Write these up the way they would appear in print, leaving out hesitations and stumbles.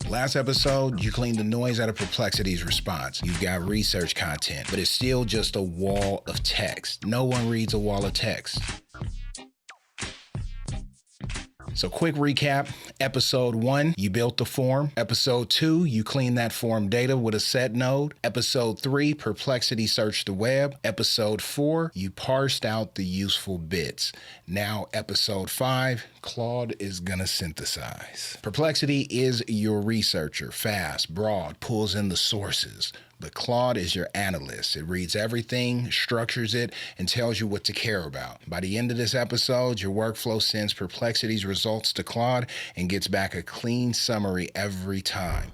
Last episode, you cleaned the noise out of Perplexity's response. You've got research content, but it's still just a wall of text. No one reads a wall of text. So quick recap, episode 1, you built the form. Episode 2, you cleaned that form data with a set node. Episode 3, Perplexity searched the web. Episode 4, you parsed out the useful bits. Now episode 5, Claude is gonna synthesize. Perplexity is your researcher, fast, broad, pulls in the sources. But Claude is your analyst. It reads everything, structures it, and tells you what to care about. By the end of this episode, your workflow sends Perplexity's results to Claude and gets back a clean summary every time.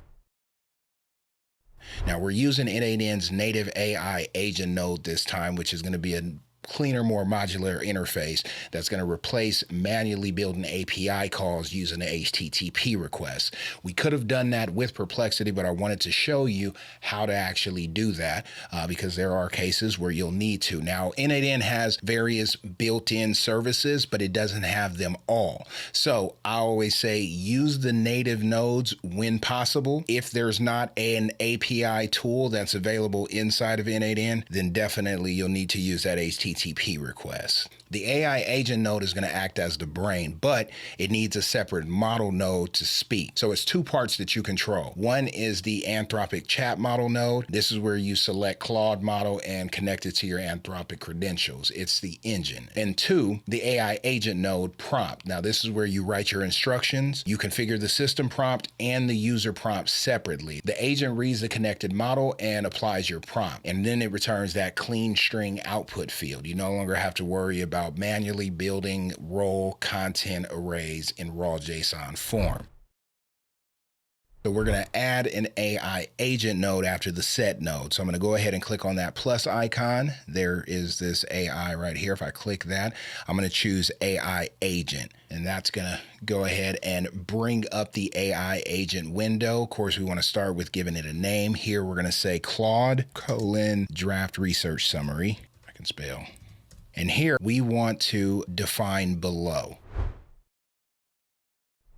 Now, we're using n8n's native AI agent node this time, which is going to be a cleaner, more modular interface that's going to replace manually building API calls using the HTTP requests. We could have done that with Perplexity, but I wanted to show you how to actually do that because there are cases where you'll need to. Now, n8n has various built-in services, but it doesn't have them all. So I always say use the native nodes when possible. If there's not an API tool that's available inside of n8n, then definitely you'll need to use that HTTP request. The AI agent node is going to act as the brain, but it needs a separate model node to speak. So it's two parts that you control. One is the Anthropic Chat Model node. This is where you select Claude model and connect it to your Anthropic credentials. It's the engine. And 2, the AI agent node prompt. Now this is where you write your instructions. You configure the system prompt and the user prompt separately. The agent reads the connected model and applies your prompt. And then it returns that clean string output field. You no longer have to worry about manually building role content arrays in raw JSON form. So we're going to add an AI agent node after the set node. So I'm going to go ahead and click on that plus icon. There is this AI right here. If I click that, I'm going to choose AI agent, and that's going to go ahead and bring up the AI agent window. Of course, we want to start with giving it a name. Here we're going to say Claude : draft research summary. I can spell. And here we want to define below.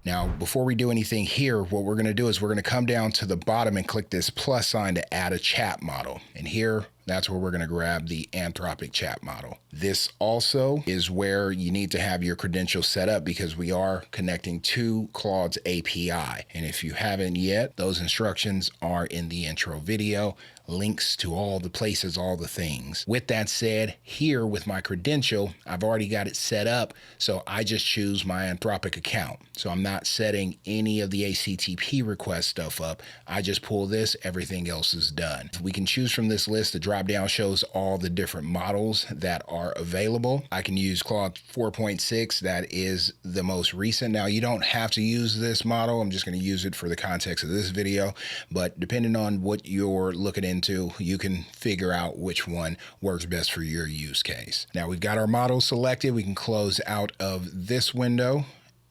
Now, before we do anything here, what we're going to do is we're going to come down to the bottom and click this plus sign to add a chat model. And here, that's where we're going to grab the Anthropic Chat Model. This also is where you need to have your credentials set up because we are connecting to Claude's API. And if you haven't yet, those instructions are in the intro video. Links to all the places, all the things. With that said, here with my credential, I've already got it set up, so I just choose my Anthropic account. So I'm not setting any of the HTTP request stuff up. I just pull this, everything else is done. We can choose from this list. The drop-down shows all the different models that are available. I can use Claude 4.6, that is the most recent. Now, you don't have to use this model. I'm just gonna use it for the context of this video, but depending on what you're looking into, you can figure out which one works best for your use case. Now we've got our model selected. We can close out of this window,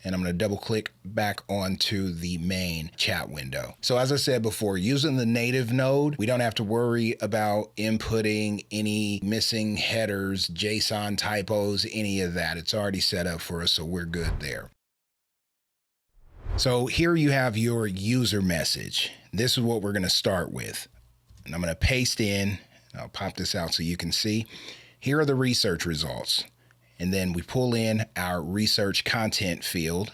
and I'm going to double click back onto the main chat window. So as I said before, using the native node, we don't have to worry about inputting any missing headers, JSON typos, any of that. It's already set up for us, so we're good there. So here you have your user message. This is what we're going to start with. And I'm going to paste in, I'll pop this out so you can see. Here are the research results. And then we pull in our research content field.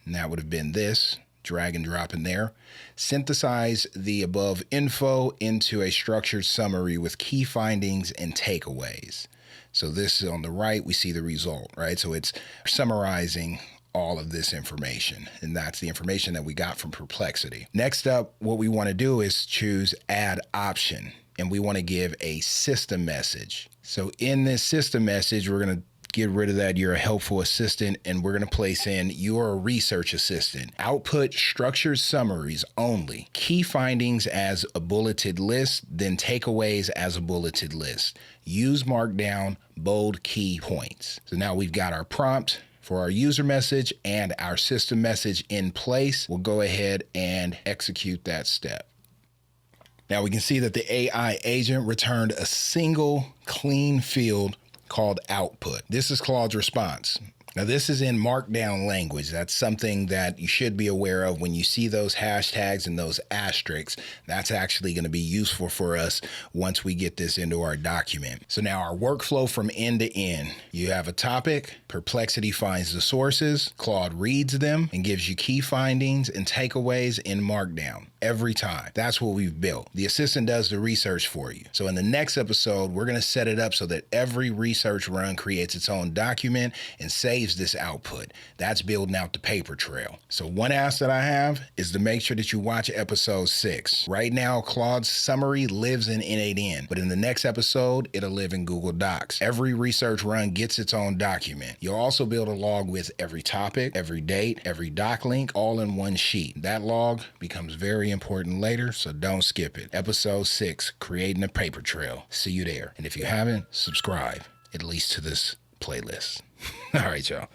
And that would have been this, drag and drop in there. Synthesize the above info into a structured summary with key findings and takeaways. So this is on the right, we see the result, right? So it's summarizing all of this information, and that's the information that we got from Perplexity. Next up, what we want to do is choose add option, and we want to give a system message. So in this system message, we're going to get rid of that you're a helpful assistant, and we're going to place in you're a research assistant. Output structured summaries only. Key findings as a bulleted list, then takeaways as a bulleted list. Use markdown, bold key points. So now we've got our prompt for our user message and our system message in place. We'll go ahead and execute that step. Now we can see that the AI agent returned a single clean field called output. This is Claude's response. Now, this is in markdown language. That's something that you should be aware of. When you see those hashtags and those asterisks, that's actually going to be useful for us once we get this into our document. So now our workflow from end to end. You have a topic, Perplexity finds the sources, Claude reads them and gives you key findings and takeaways in markdown every time. That's what we've built. The assistant does the research for you. So in the next episode, we're going to set it up so that every research run creates its own document and saves this output. That's building out the paper trail. So one ask that I have is to make sure that you watch episode 6. Right now, Claude's summary lives in n8n, but in the next episode, it'll live in Google Docs. Every research run gets its own document. You'll also build a log with every topic, every date, every doc link, all in one sheet. That log becomes very important later, so don't skip it. Episode 6, creating a paper trail. See you there. And if you haven't, subscribe, at least to this playlist. All right, y'all.